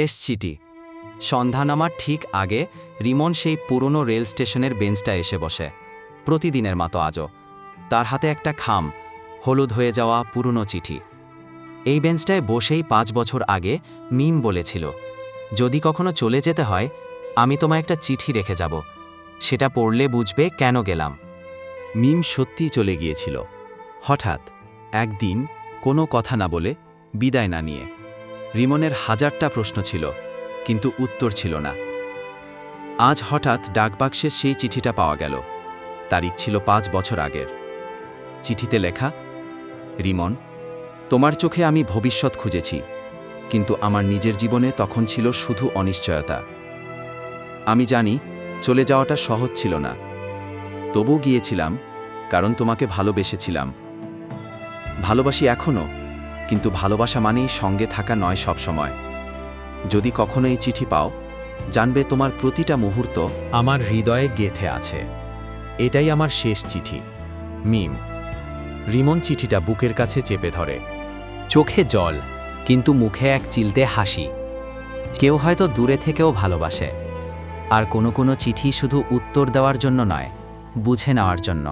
শেষ চিঠি। সন্ধ্যা নামার ঠিক আগে রিমন সেই পুরনো রেল স্টেশনের বেঞ্চটা এসে বসে, প্রতিদিনের মতো আজও। তার হাতে একটা খাম, হলুদ হয়ে যাওয়া পুরনো চিঠি। এই বেঞ্চটায় বসেই 5 বছর আগে মিম বলেছিল, যদি কখনো চলে যেতে হয়, আমি তোমায় একটা চিঠি রেখে যাব, সেটা পড়লে বুঝবে কেন গেলাম। মিম সত্যিই চলে গিয়েছিল, হঠাৎ একদিন, কোনো কথা না বলে, বিদায় না নিয়ে। রিমনের হাজারটা প্রশ্ন ছিল, কিন্তু উত্তর ছিল না। আজ হঠাৎ ডাকবাক্সে সেই চিঠিটা পাওয়া গেল। তারিখ ছিল 5 বছর আগের। চিঠিতে লেখা, রিমন, তোমার চোখে আমি ভবিষ্যৎ খুঁজেছি, কিন্তু আমার নিজের জীবনে তখন ছিল শুধু অনিশ্চয়তা। আমি জানি চলে যাওয়াটা সহজ ছিল না, তবু গিয়েছিলাম, কারণ তোমাকে ভালোবেসেছিলাম। ভালোবাসি এখনও, কিন্তু ভালোবাসা মানেই সঙ্গে থাকা নয় সব সময়। যদি কখনো এই চিঠি পাও, জানবে তোমার প্রতিটা মুহূর্ত আমার হৃদয়ে গেঁথে আছে। এটাই আমার শেষ চিঠি, মিম। রিমন চিঠিটা বুকের কাছে চেপে ধরে, চোখে জল, কিন্তু মুখে এক চিলতে হাসি। কেউ হয়তো দূরে থেকেও ভালোবাসে, আর কোনো চিঠি শুধু উত্তর দেওয়ার জন্য নয়, বুঝে নেওয়ার জন্য।